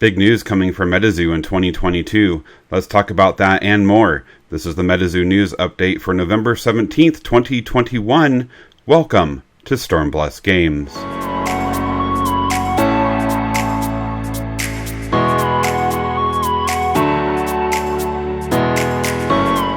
Big news coming from MetaZoo in 2022. Let's talk about that and more. This is the MetaZoo News Update for November 17th, 2021. Welcome to Stormblessed Games.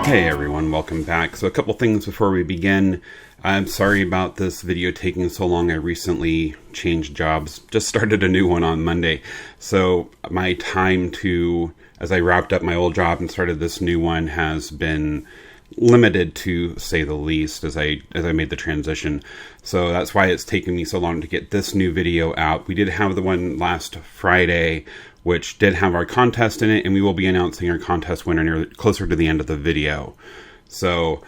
Hey everyone, welcome back. So a couple things before we begin. I'm sorry about this video taking so long. I recently changed jobs, just started a new one on Monday. So my time to, as I wrapped up my old job and started this new one, has been limited to say the least as I made the transition. So that's why it's taken me so long to get this new video out. We did have the one last Friday, which did have our contest in it, and we will be announcing our contest winner closer to the end of the video. So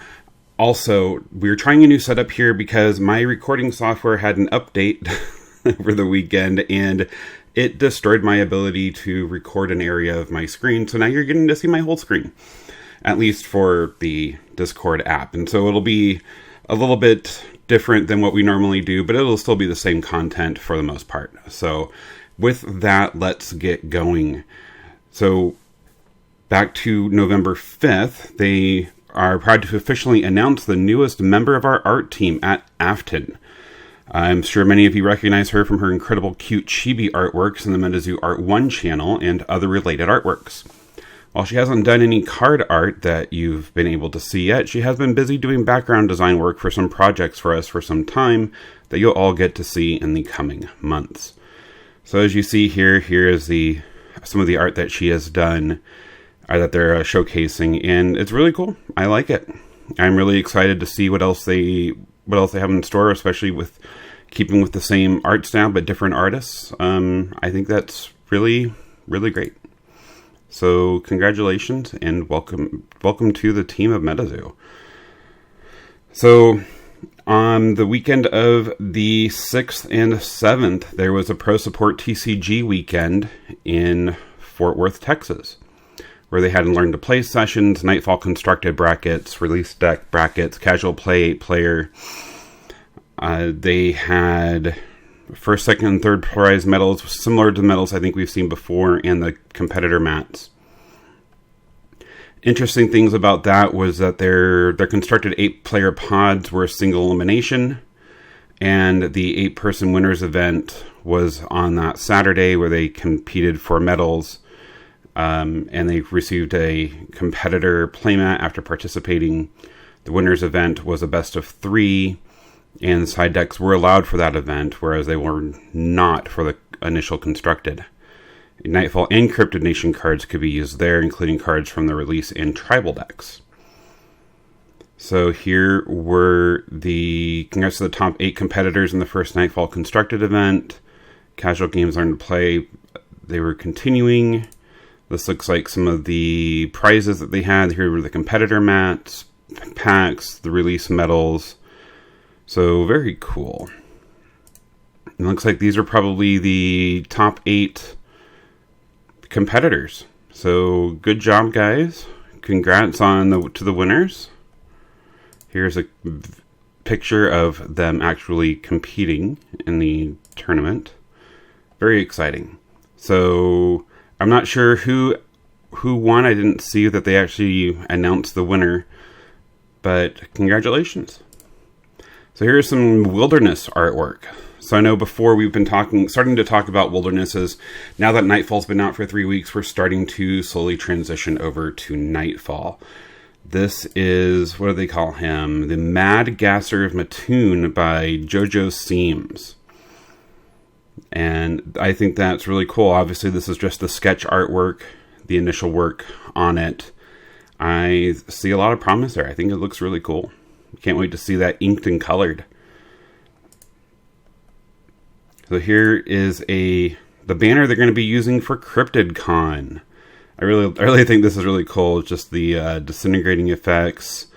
also, we're trying a new setup here because my recording software had an update over the weekend, and it destroyed my ability to record an area of my screen. So now you're getting to see my whole screen, at least for the Discord app. And so it'll be a little bit different than what we normally do, but it'll still be the same content for the most part. So with that, let's get going. So back to November 5th, they are proud to officially announce the newest member of our art team at Afton. I'm sure many of you recognize her from her incredible cute chibi artworks in the MetaZoo Art 1 channel and other related artworks. While she hasn't done any card art that you've been able to see yet, she has been busy doing background design work for some projects for us for some time that you'll all get to see in the coming months. So as you see here, here is some of the art that she has done, that they're showcasing, and it's really cool. I like it. I'm really excited to see what else they have in store, especially with keeping with the same art style but different artists. I think that's really, really great. So congratulations and welcome to the team of MetaZoo. So on the weekend of the 6th and 7th, there was a Pro Support TCG weekend in Fort Worth, Texas, where they had Learn to Play sessions, Nightfall constructed brackets, release deck brackets, casual play 8-player. They had first, second, and third prize medals, similar to the medals I think we've seen before, and the competitor mats. Interesting things about that was that their constructed 8-player pods were a single elimination, and the 8-person winners event was on that Saturday where they competed for medals. And they received a competitor playmat after participating. The winners event was a best of 3, and side decks were allowed for that event, whereas they were not for the initial constructed. Nightfall and Kryptonation cards could be used there, including cards from the release and tribal decks. So here were congrats to the top 8 competitors in the first Nightfall constructed event. Casual games Learn to Play, they were continuing. This looks like some of the prizes that they had. Here were the competitor mats, packs, the release medals. So very cool. It looks like these are probably the top 8 competitors. So good job, guys. Congrats to the winners. Here's a picture of them actually competing in the tournament. Very exciting. So I'm not sure who won. I didn't see that they actually announced the winner, but congratulations. So here's some wilderness artwork. So I know before we've been starting to talk about wildernesses. Now that Nightfall's been out for 3 weeks, we're starting to slowly transition over to Nightfall. This is, what do they call him? The Mad Gasser of Mattoon by JoJo Seams. And I think that's really cool. Obviously, this is just the sketch artwork, the initial work on it. I see a lot of promise there. I think it looks really cool. Can't wait to see that inked and colored. So here is the banner they're going to be using for Cryptid Con. I really think this is really cool. It's just the disintegrating effects,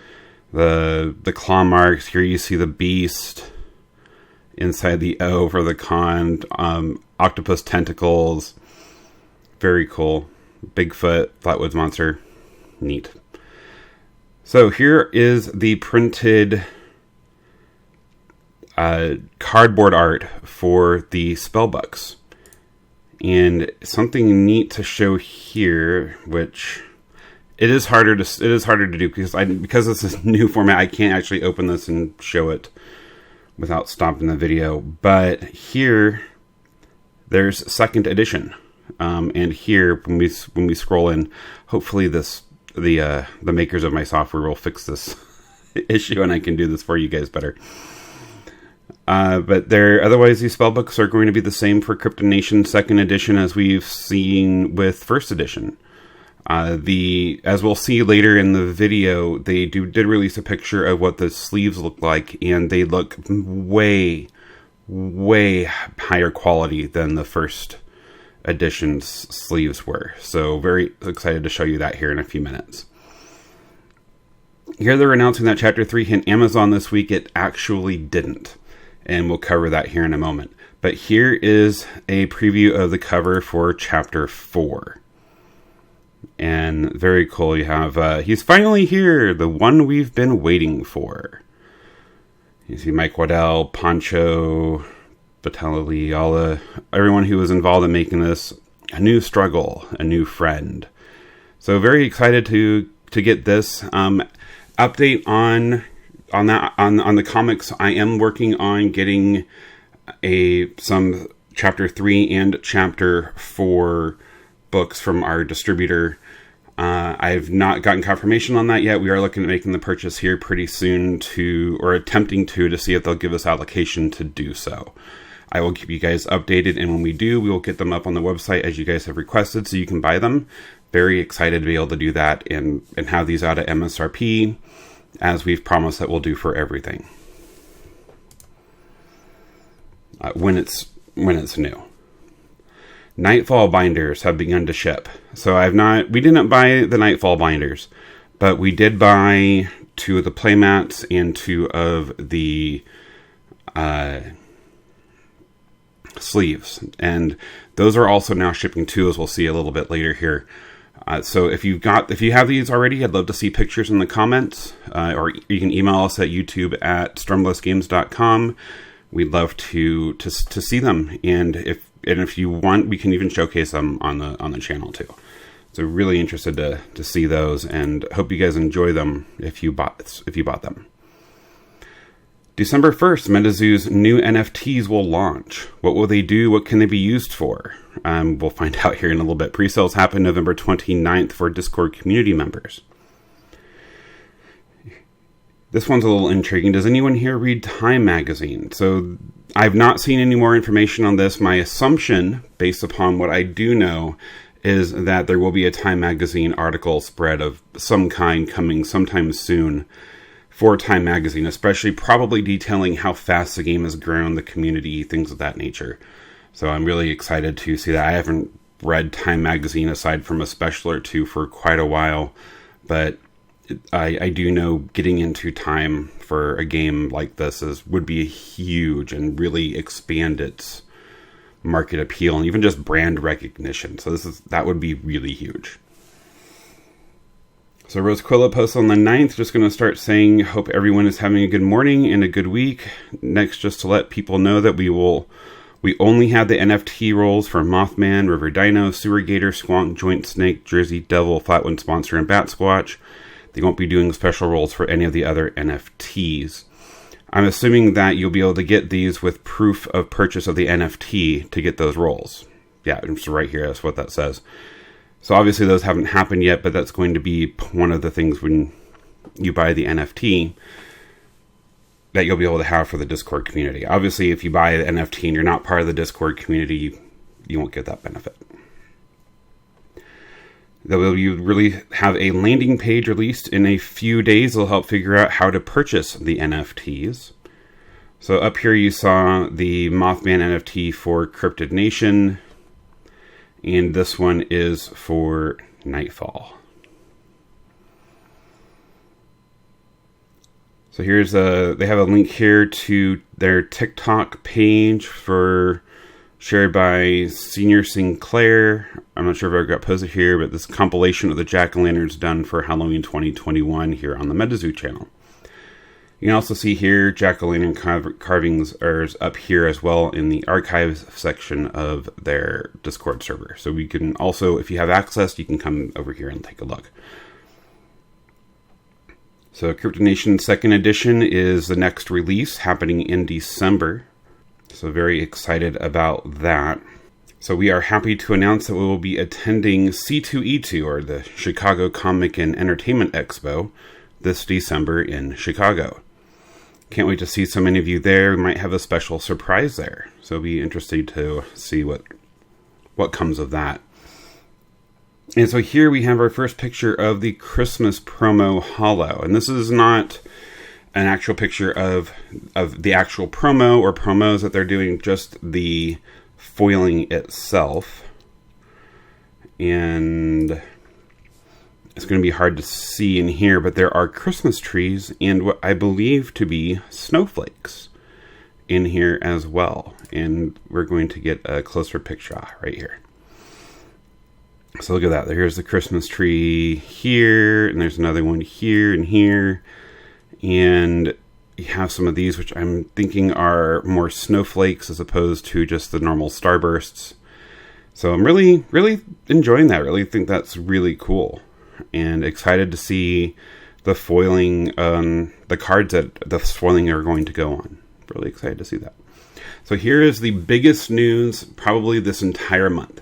the claw marks. Here you see the beast inside the O for the con, octopus tentacles. Very cool. Bigfoot, Flatwoods monster. Neat. So here is the printed cardboard art for the spellbooks. And something neat to show here, which it is harder to do because this is a new format. I can't actually open this and show it without stopping the video. But here, there's second edition, and here when we scroll in, hopefully the makers of my software will fix this issue, and I can do this for you guys better. But otherwise, these spellbooks are going to be the same for Kryptonation second edition as we've seen with first edition. As we'll see later in the video, they did release a picture of what the sleeves look like, and they look way, way higher quality than the first edition's sleeves were. So very excited to show you that here in a few minutes. Here they're announcing that Chapter 3 hit Amazon this week. It actually didn't. And we'll cover that here in a moment. But here is a preview of the cover for Chapter 4. And very cool. You have, he's finally here, the one we've been waiting for. You see Mike Waddell, Poncho, Batali, everyone who was involved in making this a new struggle, a new friend. So very excited to get this. Update on the comics. I am working on getting some Chapter 3 and Chapter 4 books from our distributor. I've not gotten confirmation on that yet. We are looking at making the purchase here pretty soon attempting to see if they'll give us allocation to do so. I will keep you guys updated, and when we do, we will get them up on the website as you guys have requested so you can buy them. Very excited to be able to do that and have these out at MSRP, as we've promised that we'll do for everything. When it's new. Nightfall Binders have begun to ship. So we didn't buy the Nightfall Binders, but we did buy 2 of the playmats and 2 of the sleeves. And those are also now shipping too, as we'll see a little bit later here. So if you have these already, I'd love to see pictures in the comments, or you can email us at youtube@stormblessgames.com. We'd love to see them, and if you want, we can even showcase them on the channel too. So really interested to see those, and hope you guys enjoy them if you bought them. December 1st, MetaZoo's new NFTs will launch. What will they do? What can they be used for? We'll find out here in a little bit. Pre-sales happen November 29th for Discord community members. This one's a little intriguing. Does anyone here read Time magazine? So I've not seen any more information on this. My assumption, based upon what I do know, is that there will be a Time magazine article spread of some kind coming sometime soon for Time magazine, especially probably detailing how fast the game has grown, the community, things of that nature. So I'm really excited to see that. I haven't read Time magazine aside from a special or two for quite a while, but I do know getting into Time for a game like this would be huge and really expand its market appeal and even just brand recognition. So that would be really huge. So Rosequilla posts on the 9th, just going to start saying, hope everyone is having a good morning and a good week. Next, just to let people know that we only have the NFT rolls for Mothman, River Dino, Sewer Gator, Squonk, Joint Snake, Jersey Devil, Flatwind Sponsor, and Bat Squatch. They won't be doing special rolls for any of the other NFTs. I'm assuming that you'll be able to get these with proof of purchase of the NFT to get those rolls. Yeah, it's right here, that's what that says. So obviously those haven't happened yet, but that's going to be one of the things when you buy the NFT that you'll be able to have for the Discord community. Obviously, if you buy the NFT and you're not part of the Discord community, you won't get that benefit. You really have a landing page released in a few days. It'll help figure out how to purchase the NFTs. So up here you saw the Mothman NFT for Kryptonation, and this one is for Nightfall. So here's they have a link here to their TikTok page shared by Senior Sinclair. I'm not sure if I got posted here, but this compilation of the Jackolanterns done for Halloween 2021 here on the MetaZoo channel. You can also see here Jackalantern carvings are up here as well in the archives section of their Discord server. So we can also, if you have access, you can come over here and take a look. So Kryptonation 2nd edition is the next release happening in December. So very excited about that. So we are happy to announce that we will be attending C2E2, or the Chicago Comic and Entertainment Expo, this December in Chicago. Can't wait to see so many of you there. We might have a special surprise there. So it'll be interesting to see what comes of that. And so here we have our first picture of the Christmas promo holo. And this is not an actual picture of the actual promo or promos that they're doing, just the foiling itself. And it's going to be hard to see in here, but there are Christmas trees and what I believe to be snowflakes in here as well. And we're going to get a closer picture right here. So look at that. Here's the Christmas tree here, and there's another one here and here. And you have some of these, which I'm thinking are more snowflakes as opposed to just the normal starbursts. So I'm really, really enjoying that. Really think that's really cool. And excited to see the foiling, the cards that the foiling are going to go on. Really excited to see that. So here is the biggest news probably this entire month.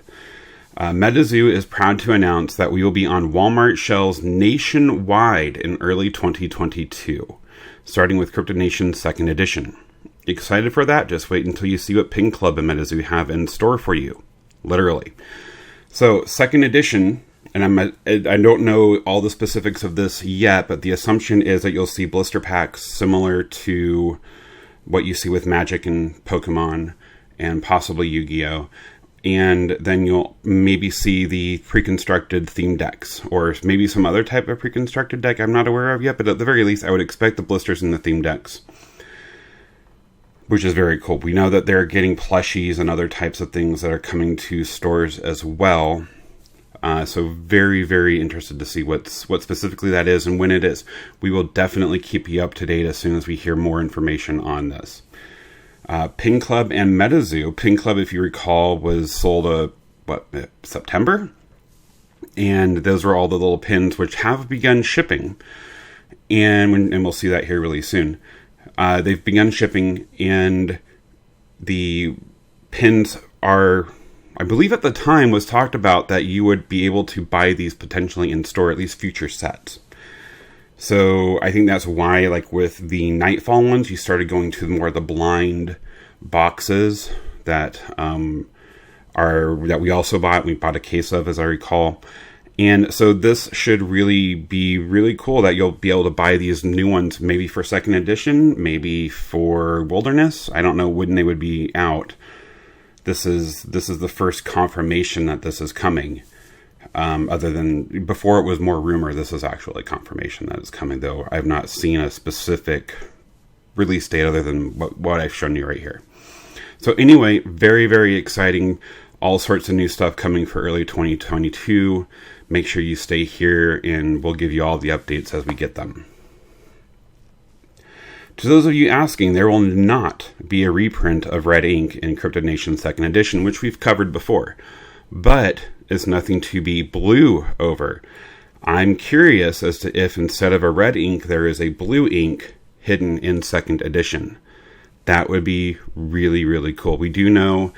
MetaZoo is proud to announce that we will be on Walmart shelves nationwide in early 2022, starting with Kryptonation 2nd edition. Excited for that? Just wait until you see what Ping Club and MetaZoo have in store for you. Literally. So 2nd edition, and I don't know all the specifics of this yet, but the assumption is that you'll see blister packs similar to what you see with Magic and Pokemon and possibly Yu-Gi-Oh! And then you'll maybe see the pre-constructed theme decks, or maybe some other type of pre-constructed deck I'm not aware of yet, but at the very least I would expect the blisters in the theme decks, which is very cool. We know that they're getting plushies and other types of things that are coming to stores as well. So very, very interested to see what specifically that is and when it is. We will definitely keep you up to date as soon as we hear more information on this. Ping Club and MetaZoo. Ping Club, if you recall, was sold September? And those were all the little pins which have begun shipping. And we'll see that here really soon. They've begun shipping, and the pins are, I believe at the time was talked about that you would be able to buy these potentially in store, at least future sets. So I think that's why, like with the Nightfall ones, you started going to more the blind boxes that that we also bought. We bought a case of, as I recall. And so this should really be really cool that you'll be able to buy these new ones, maybe for 2nd edition, maybe for Wilderness. I don't know when they would be out. This is the first confirmation that this is coming. Other than before it was more rumor, this is actually confirmation that it's coming, though I've not seen a specific release date other than what I've shown you right here. So anyway, very, very exciting. All sorts of new stuff coming for early 2022. Make sure you stay here and we'll give you all the updates as we get them. To those of you asking, there will not be a reprint of Red Ink in Kryptonation 2nd edition, which we've covered before. But is nothing to be blue over. I'm curious as to if instead of a red ink, there is a blue ink hidden in 2nd edition. That would be really, really cool. We do know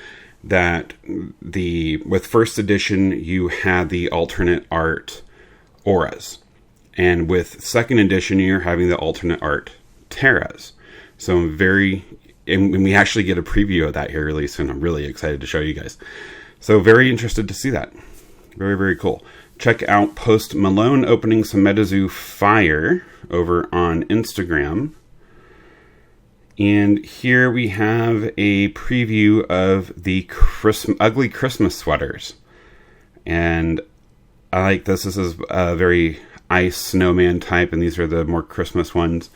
that with 1st edition, you had the alternate art auras. And with 2nd edition, you're having the alternate art terras. So and we actually get a preview of that here really soon. I'm really excited to show you guys. So very interested to see that. Very, very cool. Check out Post Malone opening some MetaZoo Fire over on Instagram. And here we have a preview of the ugly Christmas sweaters. And I like this. This is a very ice snowman type, and these are the more Christmas ones.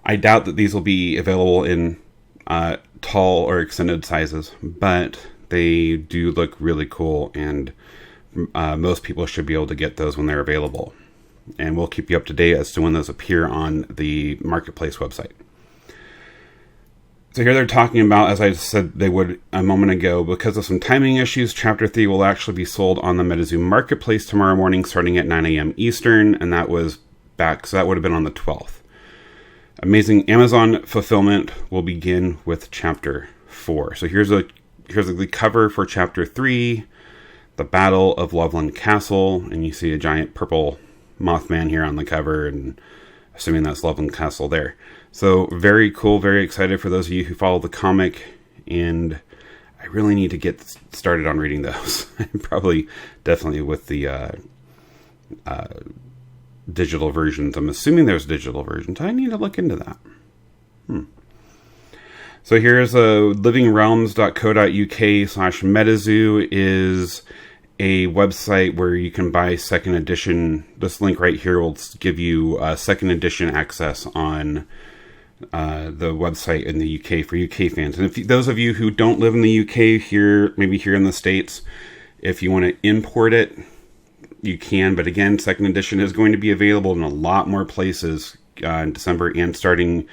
I doubt that these will be available in tall or extended sizes, but they do look really cool, and most people should be able to get those when they're available. and we'll keep you up to date as to when those appear on the marketplace website. So here they're talking about, as I said they would a moment ago, because of some timing issues, Chapter 3 will actually be sold on the MetaZoo marketplace tomorrow morning starting at 9 a.m. Eastern, and that was back, so that would have been on the 12th. Amazing Amazon fulfillment will begin with Chapter 4. So here's the cover for Chapter 3, the Battle of Loveland Castle, and you see a giant purple Mothman here on the cover, and assuming that's Loveland Castle there. So very cool, very excited for those of you who follow the comic, and I really need to get started on reading those. Probably, definitely with the digital versions. I'm assuming there's digital versions. I need to look into that. So here's livingrealms.co.uk/MetaZoo is a website where you can buy second edition. This link right here will give you second edition access on the website in the UK for UK fans. And if those of you who don't live in the UK here, maybe here in the States, if you want to import it, you can. But again, second edition is going to be available in a lot more places in December and starting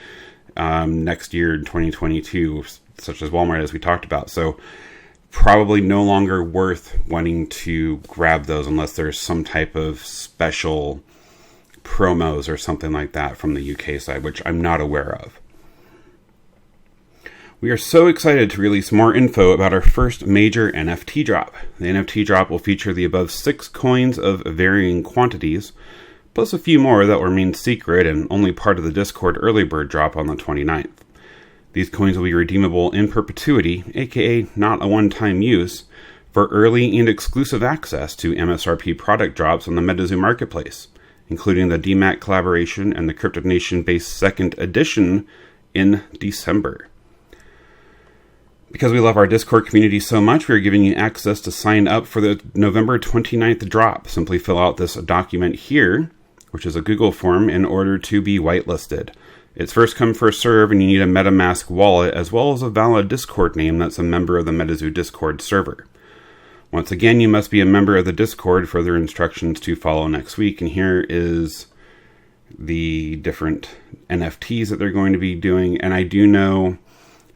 next year in 2022, such as Walmart, as we talked about. So probably no longer worth wanting to grab those unless there's some type of special promos or something like that from the UK side, which I'm not aware of. We are so excited to release more info about our first major NFT drop. The NFT drop will feature the above 6 coins of varying quantities, plus a few more that will remain secret and only part of the Discord early bird drop on the 29th. These coins will be redeemable in perpetuity, aka not a one-time use, for early and exclusive access to MSRP product drops on the MetaZoo marketplace, including the Dimac collaboration and the Kryptonation based second edition in December. Because we love our Discord community so much, we are giving you access to sign up for the November 29th drop. Simply fill out this document here, which is a Google form, in order to be whitelisted. It's first come, first serve, and you need a MetaMask wallet as well as a valid Discord name that's a member of the MetaZoo Discord server. Once again, you must be a member of the Discord. Further instructions to follow next week. And here is the different NFTs that they're going to be doing. And I do know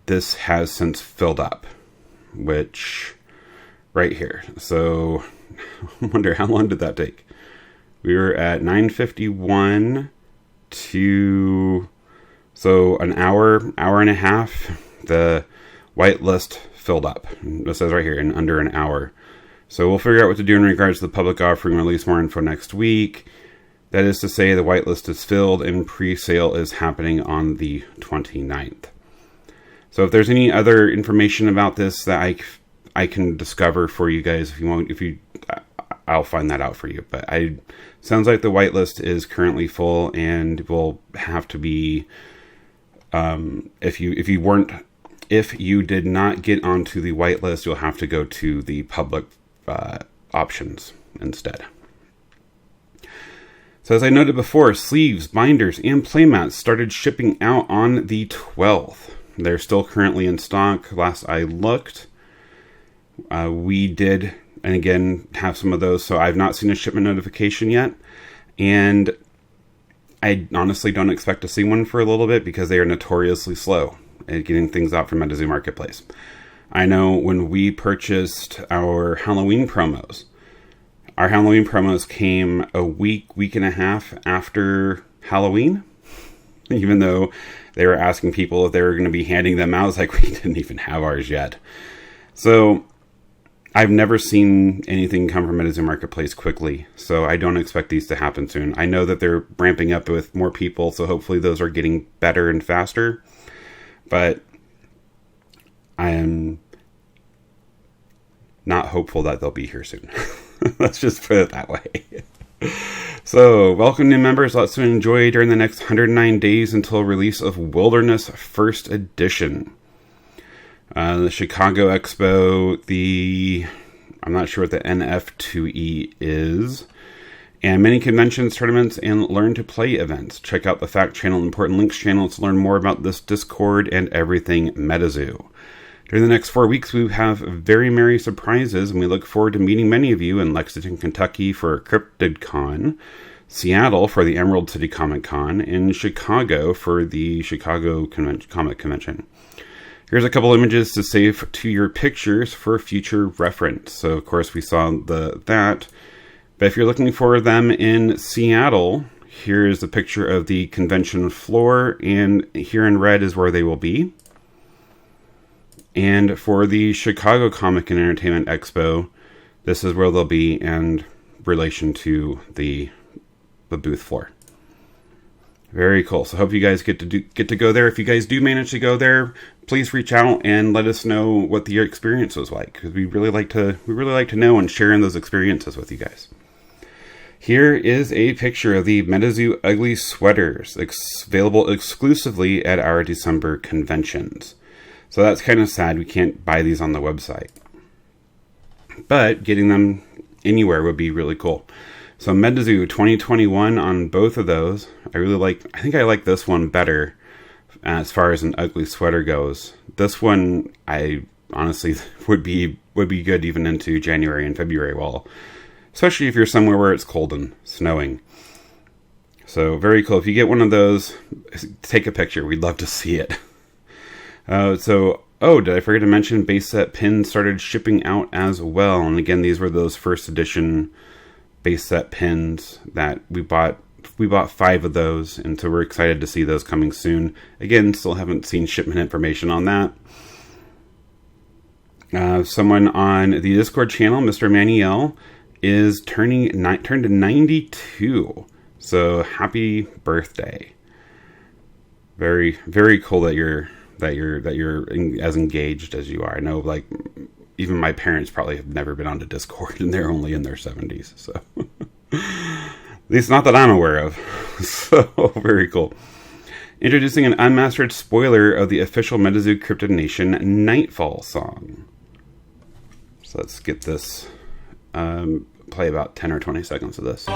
this has since filled up, which right here. So I wonder how long did that take? We were at 9:51 to, so an hour and a half. The whitelist filled up. It says right here in under an hour. So we'll figure out what to do in regards to the public offering, release more info next week. That is to say, the whitelist is filled and pre-sale is happening on the 29th. So if there's any other information about this that I can discover for you guys, I'll find that out for you. But sounds like the whitelist is currently full and will have to be, if you did not get onto the whitelist, you'll have to go to the public options instead. So as I noted before, sleeves, binders, and playmats started shipping out on the 12th. They're still currently in stock. Last I looked, we did, and again, have some of those. So I've not seen a shipment notification yet. And I honestly don't expect to see one for a little bit because they are notoriously slow at getting things out from MetaZoo Marketplace. I know when we purchased our Halloween promos came a week and a half after Halloween, even though they were asking people if they were going to be handing them out. It's like, we didn't even have ours yet. So I've never seen anything come from MetaZoo Marketplace quickly, so I don't expect these to happen soon. I know that they're ramping up with more people, so hopefully those are getting better and faster, but I am not hopeful that they'll be here soon. Let's just put it that way. So, welcome new members. Let's enjoy during the next 109 days until release of Wilderness First Edition. The Chicago Expo, I'm not sure what the NF2E is, and many conventions, tournaments, and learn to play events. Check out the Fact Channel and Important Links channel to learn more about this Discord and everything MetaZoo. During the next 4 weeks, we have very merry surprises, and we look forward to meeting many of you in Lexington, Kentucky for Cryptid Con, Seattle for the Emerald City Comic Con, and Chicago for the Chicago Comic Convention. Here's a couple images to save to your pictures for future reference. So, of course, we saw that. But if you're looking for them in Seattle, here's a picture of the convention floor, and here in red is where they will be. And for the Chicago Comic and Entertainment Expo, this is where they'll be in relation to the booth floor. Very cool. So hope you guys get to go there. If you guys do manage to go there, please reach out and let us know what the experience was like, because we really like to know and share in those experiences with you guys. Here is a picture of the MetaZoo Ugly Sweaters, available exclusively at our December conventions. So that's kind of sad we can't buy these on the website, but getting them anywhere would be really cool. So MetaZoo 2021 on both of those. I think I like this one better as far as an ugly sweater goes. This one I honestly would be good even into January and February, especially if you're somewhere where it's cold and snowing. So very cool. If you get one of those, take a picture. We'd love to see it. Did I forget to mention base set pins started shipping out as well? And again, these were those first edition base set pins that we bought. We bought 5 of those, and so we're excited to see those coming soon. Again, still haven't seen shipment information on that. Someone on the Discord channel, Mr. Maniel, is turned 92. So happy birthday! Very, very cool that you're as engaged as you are. I know, like, even my parents probably have never been onto Discord, and they're only in their 70s. So, at least not that I'm aware of. So, very cool. Introducing an unmastered spoiler of the official MetaZoo Kryptonation Nightfall song. So let's get this. Play about 10 or 20 seconds of this.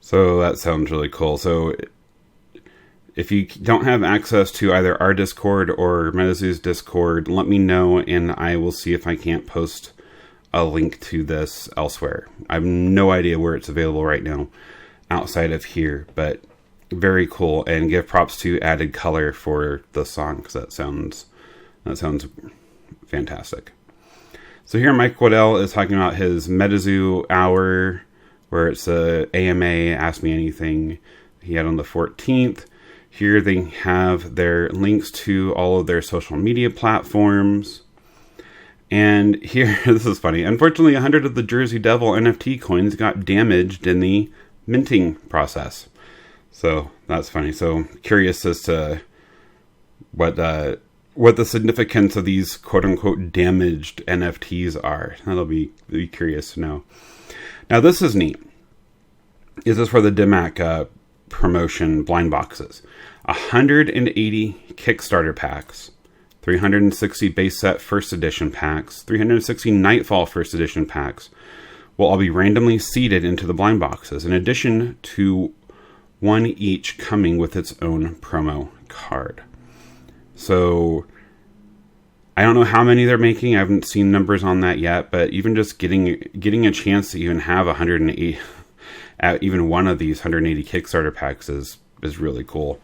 So that sounds really cool. So if you don't have access to either our Discord or MetaZoo's Discord, let me know and I will see if I can't post a link to this elsewhere. I have no idea where it's available right now outside of here, but very cool. And give props to added color for the song, because that sounds fantastic. So here Mike Waddell is talking about his MetaZoo Hour, where it's a AMA, Ask Me Anything, he had on the 14th. Here they have their links to all of their social media platforms. And here, this is funny. Unfortunately, 100 of the Jersey Devil NFT coins got damaged in the minting process. So that's funny. So curious as to what the significance of these quote-unquote damaged NFTs are. That'll be curious to know. Now, this is neat. This is for the Dimac Promotion blind boxes. 180 Kickstarter packs, 360 base set first edition packs, 360 Nightfall first edition packs will all be randomly seeded into the blind boxes, in addition to one each coming with its own promo card. So I don't know how many they're making. I haven't seen numbers on that yet, but even just getting a chance to even have 180, even one of these 180 Kickstarter packs is really cool.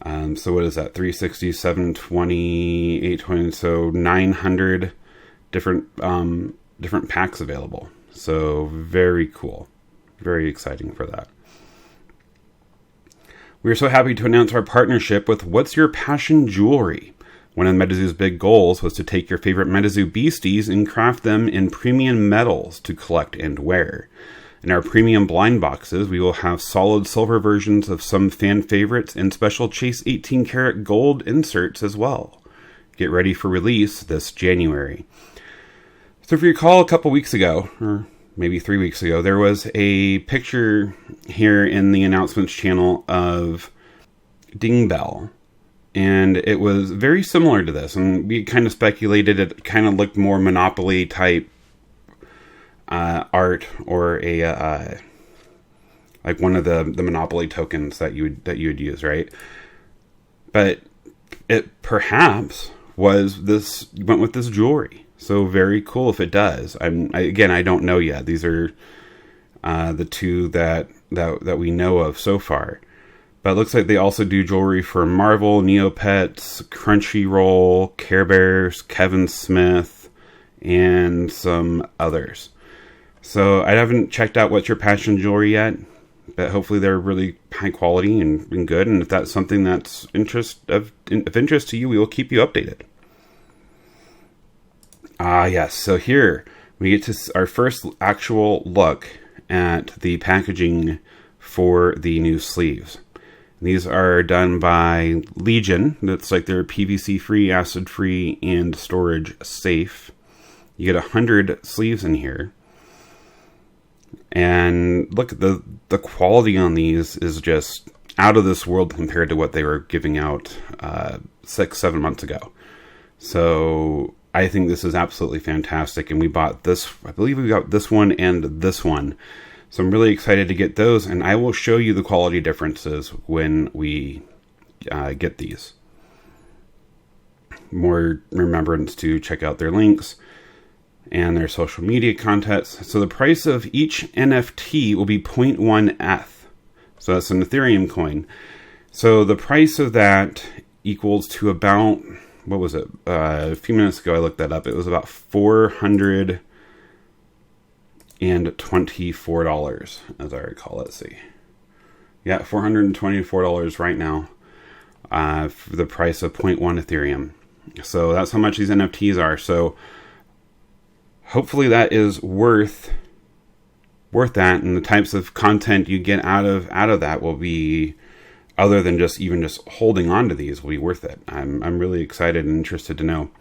So what is that? 360, 720, 820, so 900 different packs available. So very cool. Very exciting for that. We are so happy to announce our partnership with What's Your Passion Jewelry. One of MetaZoo's big goals was to take your favorite MetaZoo beasties and craft them in premium metals to collect and wear. In our premium blind boxes, we will have solid silver versions of some fan favorites and special Chase 18 karat gold inserts as well. Get ready for release this January. So if you recall, a couple weeks ago, or maybe 3 weeks ago, there was a picture here in the announcements channel of Ding Bell And it was very similar to this. And we kind of speculated it kind of looked more Monopoly type art, or a like one of the Monopoly tokens that you would use, right? But it perhaps was this, went with this jewelry. So very cool if it does. Again, I don't know yet. These are the two that we know of so far. But it looks like they also do jewelry for Marvel, Neopets, Crunchyroll, Care Bears, Kevin Smith, and some others. So I haven't checked out What's Your Passion jewelry yet, but hopefully they're really high quality and good. And if that's something that's of interest to you, we will keep you updated. Yes. So here we get to our first actual look at the packaging for the new sleeves. These are done by Legion. That's like they're PVC-free, acid-free, and storage safe. You get 100 sleeves in here. And look, the quality on these is just out of this world compared to what they were giving out 6-7 months ago. So I think this is absolutely fantastic. And we bought this, I believe we got this one and this one. So I'm really excited to get those, and I will show you the quality differences when we get these. More remembrance to check out their links and their social media contents. So the price of each NFT will be 0.1 ETH. So that's an Ethereum coin. So the price of that equals to about, what was it? A few minutes ago I looked that up. It was about $424, as I recall. Let's see. Yeah, $424 right now for the price of 0.1 Ethereum. So that's how much these NFTs are. So hopefully that is worth that, and the types of content you get out of that will be, other than just holding on to these, will be worth it. I'm really excited and interested to know.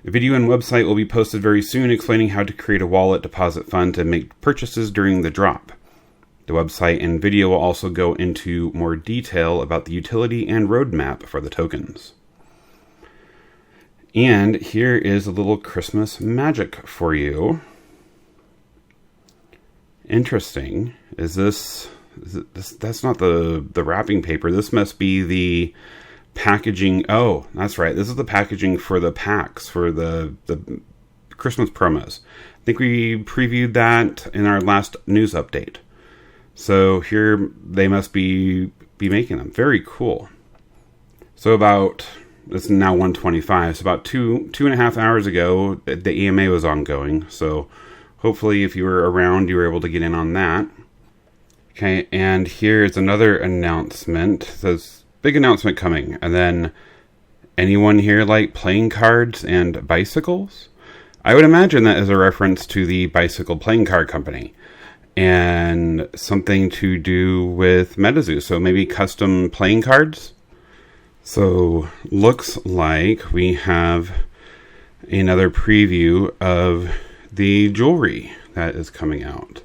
A video and website will be posted very soon explaining how to create a wallet, deposit funds, and make purchases during the drop. The website and video will also go into more detail about the utility and roadmap for the tokens. And here is a little Christmas magic for you. Interesting. That's not the wrapping paper. This must be the packaging. Oh, that's right. This is the packaging for the packs, for the Christmas promos. I think we previewed that in our last news update. So here they must be making them. Very cool. So it's now 1:25. So about two and a half hours ago, the EMA was ongoing. So hopefully if you were around, you were able to get in on that. Okay, and here's another announcement. It says, big announcement coming. And then, anyone here like playing cards and bicycles? I would imagine that is a reference to the bicycle playing card company. And something to do with MetaZoo. So maybe custom playing cards? So, looks like we have another preview of the jewelry that is coming out.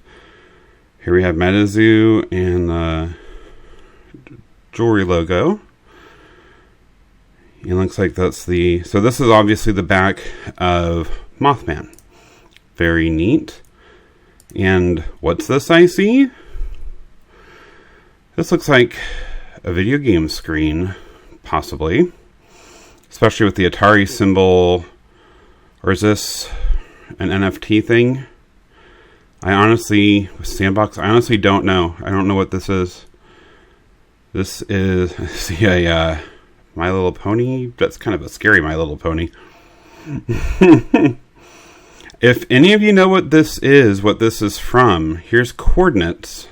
Here we have MetaZoo and the jewelry logo. It looks like that's so this is obviously the back of Mothman. Very neat. And what's this I see? This looks like a video game screen, possibly. Especially with the Atari symbol. Or is this an NFT thing? with Sandbox, I honestly don't know. I don't know what this is. This is, see, a My Little Pony. That's kind of a scary My Little Pony. If any of you know what this is from, here's coordinates.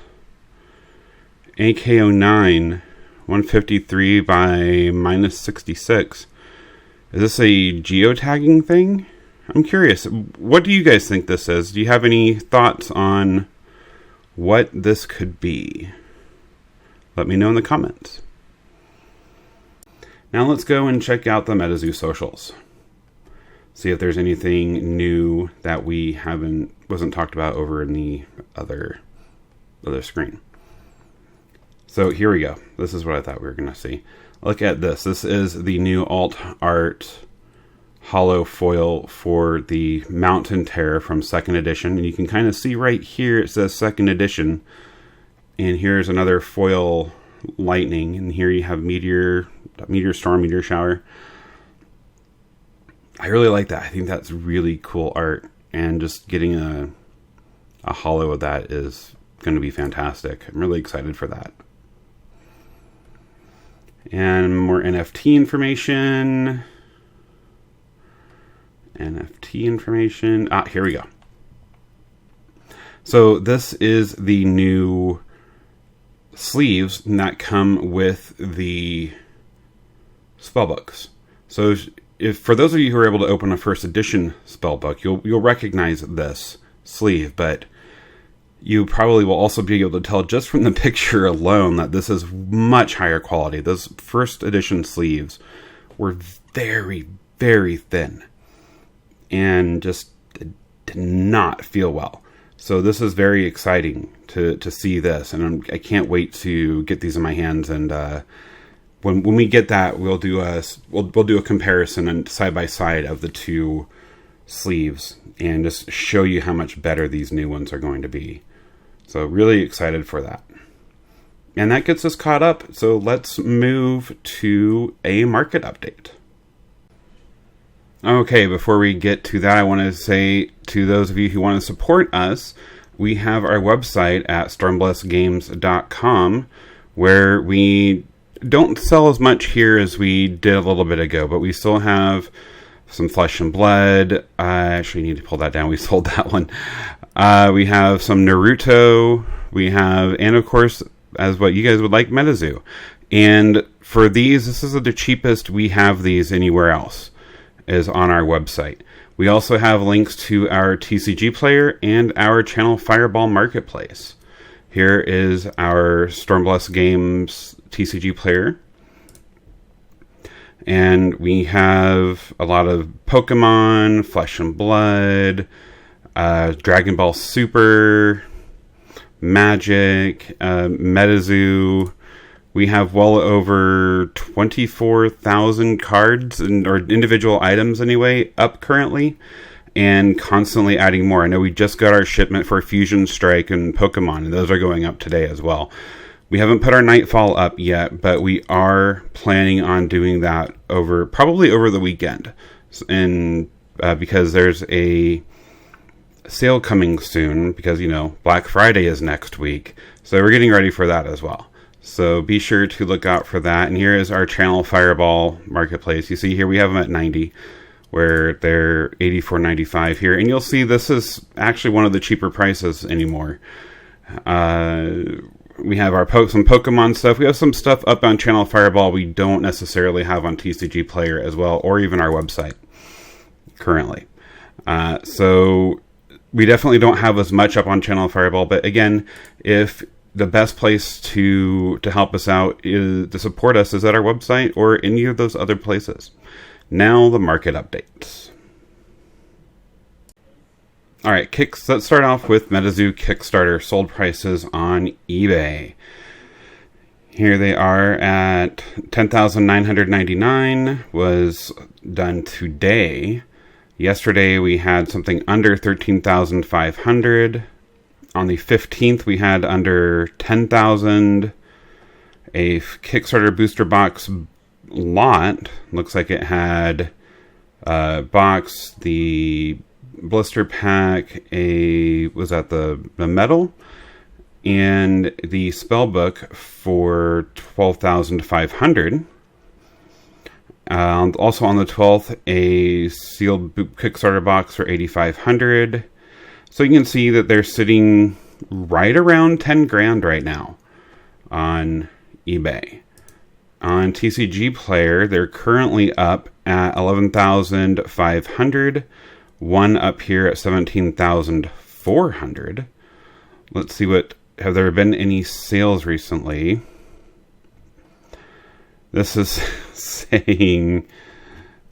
AK09, 153 by -66. Is this a geotagging thing? I'm curious. What do you guys think this is? Do you have any thoughts on what this could be? Let me know in the comments. Now let's go and check out the MetaZoo socials. See if there's anything new that wasn't talked about over in the other screen. So here we go. This is what I thought we were going to see. Look at this. This is the new alt art holo foil for the Mountain Terror from 2nd edition. And you can kind of see right here it says 2nd edition. And here's another foil lightning. And here you have meteor storm, meteor shower. I really like that. I think that's really cool art. And just getting a holo of that is going to be fantastic. I'm really excited for that. And more NFT information. Here we go. So this is the new sleeves that come with the spellbooks. So if for those of you who are able to open a first edition spellbook, you'll recognize this sleeve, but you probably will also be able to tell just from the picture alone that this is much higher quality. Those first edition sleeves were very, very thin and just did not feel well. So this is very exciting to see this, and I can't wait to get these in my hands. And when we get that, we'll do a comparison and side by side of the two sleeves and just show you how much better these new ones are going to be. So really excited for that. And that gets us caught up. So let's move to a market update. Okay, before we get to that, I want to say to those of you who want to support us, we have our website at stormblessgames.com, where we don't sell as much here as we did a little bit ago, but we still have some Flesh and Blood. I actually need to pull that down. We sold that one. We have some Naruto. We have, and of course, as what you guys would like, MetaZoo. And for these, this is the cheapest we have these anywhere else, is on our website. We also have links to our TCG player and our Channel Fireball Marketplace. Here is our Stormbless Games TCG player. And we have a lot of Pokemon, Flesh and Blood, Dragon Ball Super, Magic, MetaZoo. We have well over 24,000 cards or individual items anyway up currently, and constantly adding more. I know we just got our shipment for Fusion Strike and Pokemon, and those are going up today as well. We haven't put our Nightfall up yet, but we are planning on doing that probably over the weekend, and because there's a sale coming soon, because Black Friday is next week, so we're getting ready for that as well. So be sure to look out for that. And here is our Channel Fireball Marketplace. You see here we have them at 90, where they're $84.95 here, and you'll see this is actually one of the cheaper prices anymore. We have some Pokemon stuff. We have some stuff up on Channel Fireball we don't necessarily have on TCG Player as well, or even our website currently. So we definitely don't have as much up on Channel Fireball, but again, if the best place to help us out is to support us is at our website or any of those other places. Now the market updates. All right, let's start off with MetaZoo Kickstarter sold prices on eBay. Here they are at $10,999 was done today. Yesterday we had something under $13,500. On the 15th, we had under 10,000. A Kickstarter booster box lot. Looks like it had box, the blister pack, the metal, and the spellbook for 12,500. Also on the 12th, a sealed Kickstarter box for 8,500. So you can see that they're sitting right around 10 grand right now on eBay. On TCG Player, they're currently up at 11,500. One up here at 17,400. Let's see have there been any sales recently? This is saying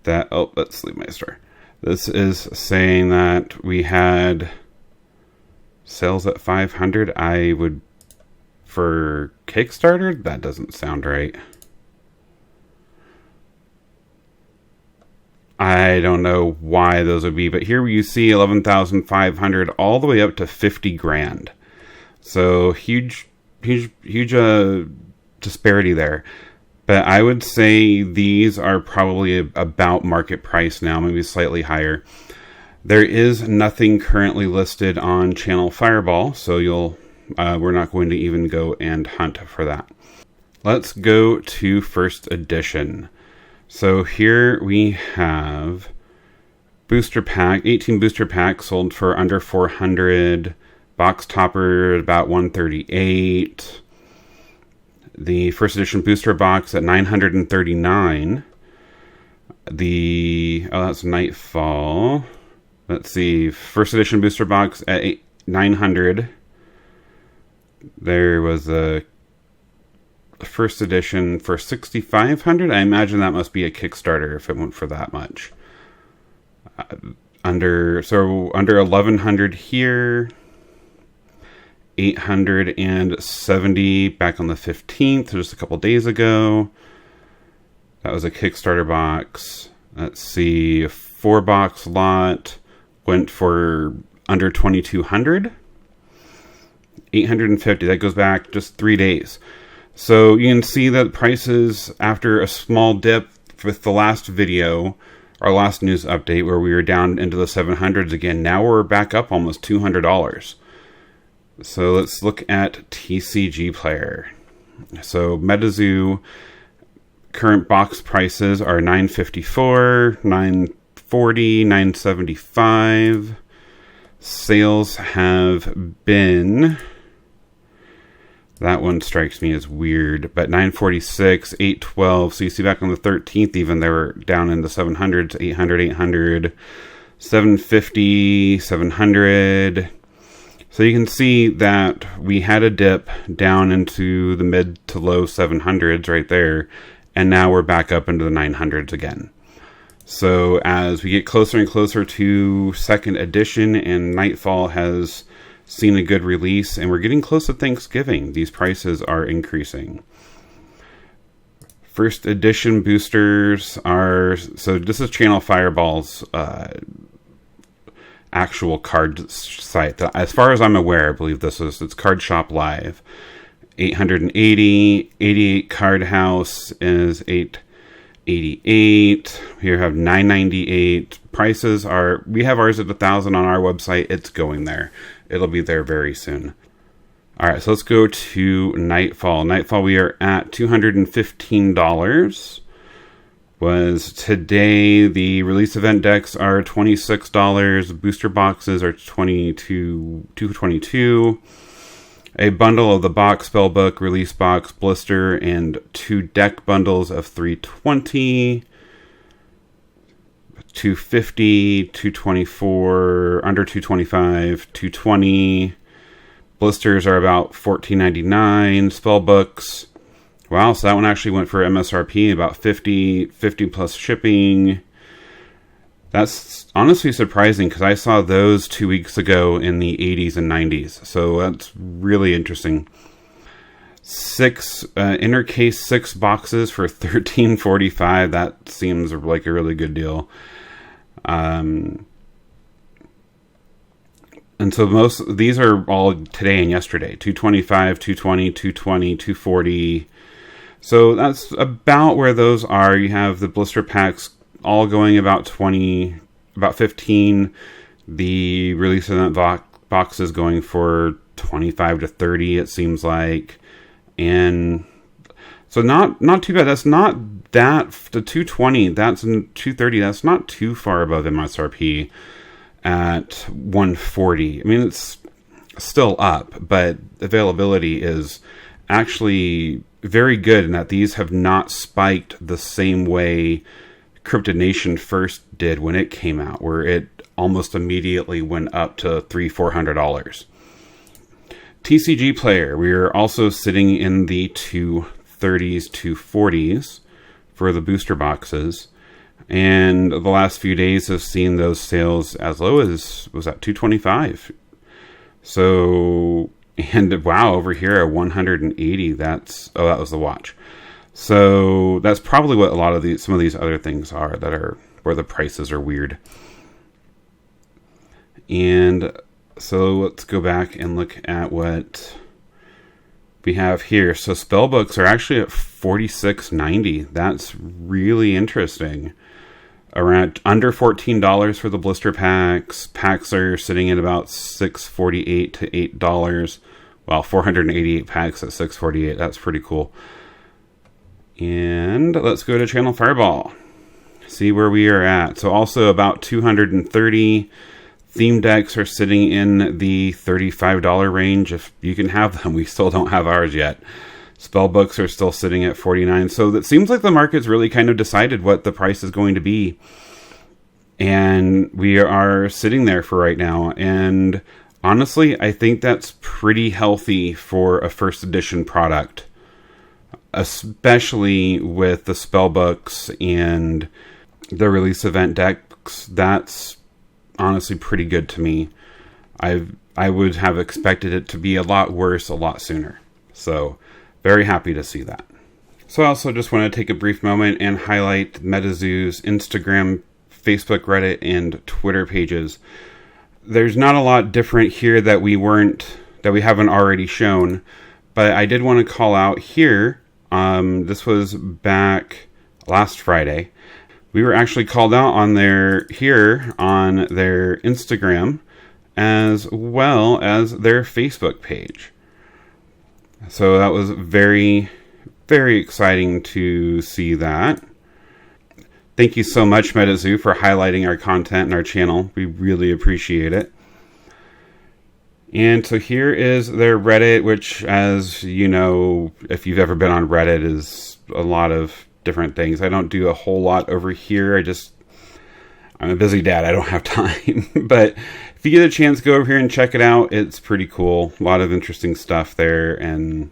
that, let's leave my store. This is saying that we had sales at 500. For Kickstarter, that doesn't sound right. I don't know why those would be, but here you see 11,500 all the way up to 50 grand. So huge disparity there. But I would say these are probably about market price now, maybe slightly higher. There is nothing currently listed on Channel Fireball, so we're not going to even go and hunt for that. Let's go to first edition. So here we have booster pack, 18 booster packs sold for under 400. Box topper about 138. The first edition booster box at 939. That's Nightfall. Let's see, first edition booster box at 900. There was a first edition for 6,500. I imagine that must be a Kickstarter if it went for that much. Under 1,100 here. 870 back on the 15th, just a couple days ago. That was a Kickstarter box. Let's see, a 4-box lot went for under 2,200. 850, that goes back just 3 days. So you can see that prices, after a small dip with the last video, our last news update where we were down into the 700s again, now we're back up almost $200. So let's look at TCG Player. So MetaZoo current box prices are $954, $940, $975. Sales have been, that one strikes me as weird, but $946, $812. So you see back on the 13th even they were down in the 700s, $800, $800, $750, $700. So you can see that we had a dip down into the mid to low 700s right there, and now we're back up into the 900s again. So as we get closer and closer to second edition and Nightfall has seen a good release and we're getting close to Thanksgiving, these prices are increasing. First edition boosters are, so this is Channel Fireball's actual card site. As far as I'm aware, I believe it's Card Shop Live. 880, 88 Card House is 888. Here have 998. Prices are, we have ours at 1,000 on our website. It's going there. It'll be there very soon. All right, so let's go to Nightfall. Nightfall, we are at $215. Was today. The release event decks are $26. Booster boxes are $222. A bundle of the box, spellbook, release box, blister, and 2 deck bundles of $320. $250, $224, under $225, $220. Blisters are about $14.99. Spellbooks. Wow, so that one actually went for MSRP, about $50 plus shipping. That's honestly surprising because I saw those 2 weeks ago in the 80s and 90s. So that's really interesting. 6 inner case 6 boxes for $13.45. That seems like a really good deal. And so most these are all today and yesterday. $225, $220, $220, $240. So that's about where those are. You have the blister packs all going about 20, about 15. The release event boxes going for 25 to 30, it seems like. And so not too bad. That's not that, the 220, that's 230, that's not too far above MSRP at 140. I mean, it's still up, but availability is actually very good in that these have not spiked the same way Kryptonation first did when it came out, where it almost immediately went up to $300-400. TCG Player, we are also sitting in the 230s, 240s for the booster boxes. And the last few days have seen those sales as low as, was that $225? So, and wow, over here at 180, that was the watch. So that's probably what a lot of some of these other things are that are where the prices are weird. And so let's go back and look at what we have here. So spellbooks are actually at $46.90. That's really interesting. Around under $14 for the blister packs. Packs are sitting at about $6.48 to $8. Well, 488 packs at $6.48. That's pretty cool. And let's go to Channel Fireball. See where we are at. So also about 230 theme decks are sitting in the $35 range. If you can have them, we still don't have ours yet. Spellbooks are still sitting at $49. So it seems like the market's really kind of decided what the price is going to be. And we are sitting there for right now. And honestly, I think that's pretty healthy for a first edition product. Especially with the spellbooks and the release event decks. That's honestly pretty good to me. I would have expected it to be a lot worse a lot sooner. So very happy to see that. So I also just want to take a brief moment and highlight MetaZoo's Instagram, Facebook, Reddit, and Twitter pages. There's not a lot different here that we haven't already shown, but I did want to call out here. This was back last Friday. We were actually called out on their Instagram as well as their Facebook page. So that was very, very exciting to see that. Thank you so much, MetaZoo, for highlighting our content and our channel. We really appreciate it. And so here is their Reddit, which, as you know, if you've ever been on Reddit, is a lot of different things. I don't do a whole lot over here. I'm a busy dad. I don't have time. But if you get a chance, go over here and check it out. It's pretty cool. A lot of interesting stuff there. And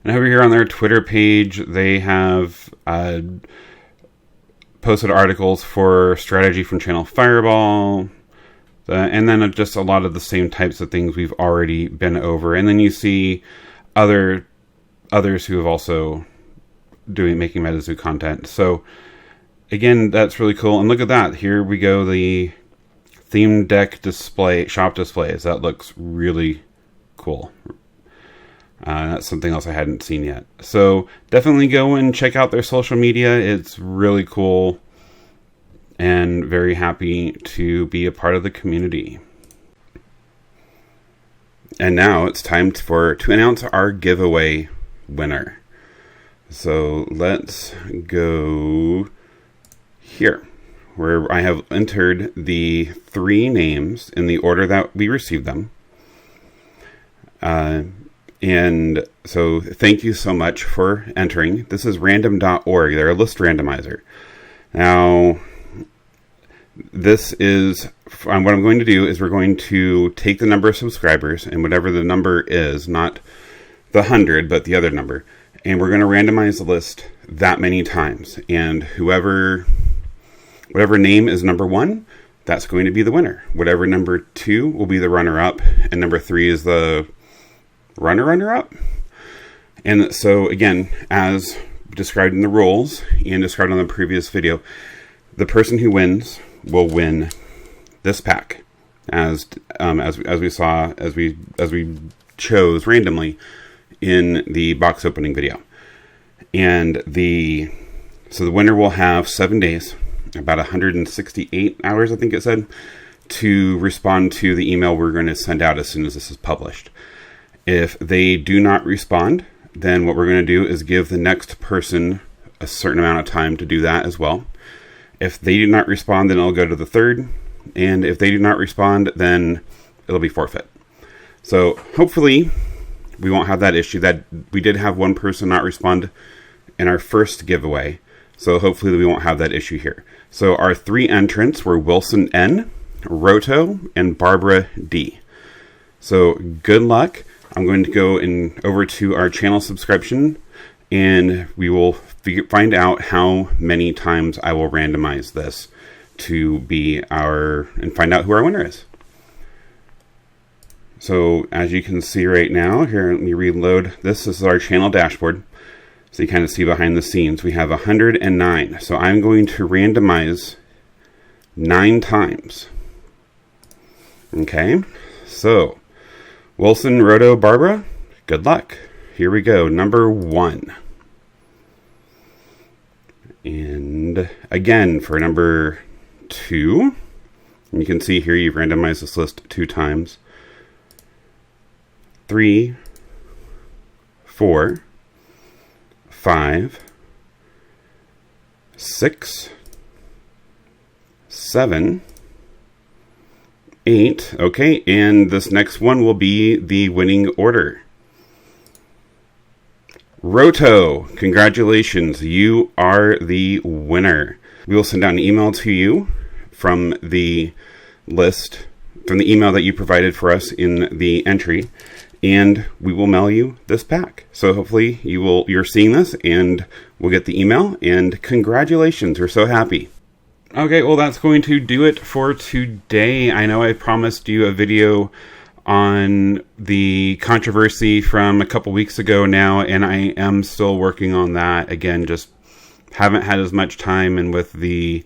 over here on their Twitter page, they have posted articles for strategy from Channel Fireball. And then just a lot of the same types of things we've already been over. And then you see others who have also making MetaZoo content. So again, that's really cool. And look at that. Here we go. The theme deck shop displays. That looks really cool. That's something else I hadn't seen yet. So definitely go and check out their social media. It's really cool. And very happy to be a part of the community. And now it's time to announce our giveaway winner. So let's go here, where I have entered the 3 names in the order that we received them. And so thank you so much for entering. This is random.org. They're a list randomizer. Now, this is what I'm going to do is we're going to take the number of subscribers and whatever the number is, not the 100, but the other number. And we're going to randomize the list that many times. And whatever name is number 1, that's going to be the winner. Whatever number 2 will be the runner-up. And number 3 is the runner-up. And so, again, as described in the rules and described on the previous video, the person who wins will win this pack. As we chose randomly in the box opening video. And the winner will have 7 days, about 168 hours, I think it said, to respond to the email we're going to send out as soon as this is published. If they do not respond, then what we're going to do is give the next person a certain amount of time to do that as well. If they do not respond, then it'll go to the third. And if they do not respond, then it'll be forfeit. So hopefully we won't have that issue. That we did have one person not respond in our first giveaway. So hopefully we won't have that issue here. So our 3 entrants were Wilson N, Roto, and Barbara D. So good luck. I'm going to go over to our channel subscription, and we will find out how many times I will randomize this to be and find out who our winner is. So as you can see right now, here, let me reload. This is our channel dashboard. So you kind of see behind the scenes. We have 109. So I'm going to randomize 9 times. Okay, so Wilson, Roto, Barbara, good luck. Here we go, number 1. And again, for number 2, you can see here you've randomized this list 2 times. 3, 4, 5, 6, 7, 8. Okay, and this next one will be the winning order. Roto, congratulations, you are the winner. We will send out an email to you from the list, from the email that you provided for us in the entry, and we will mail you this pack. So hopefully you're seeing this and we'll get the email, and congratulations, we're so happy. Okay, well that's going to do it for today. I know I promised you a video on the controversy from a couple weeks ago now, and I am still working on that. Again, just haven't had as much time, and with the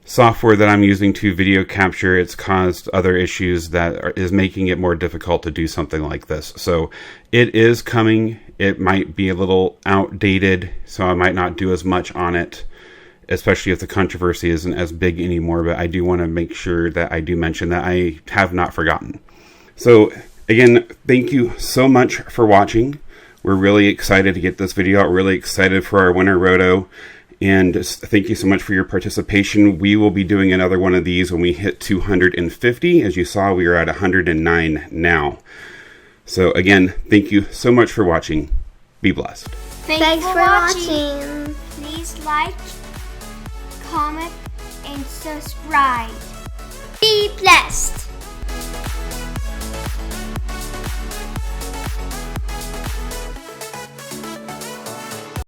software that I'm using to video capture, it's caused other issues that is making it more difficult to do something like this. So it is coming. It might be a little outdated, so I might not do as much on it, especially if the controversy isn't as big anymore, but I do want to make sure that I do mention that I have not forgotten. So again, thank you so much for watching. We're really excited to get this video out, really excited for our winner, Roto, and thank you so much for your participation. We will be doing another one of these when we hit 250. As you saw, we are at 109 now. So again, thank you so much for watching. Be blessed. Thanks for watching. Please like, comment, and subscribe. Be blessed.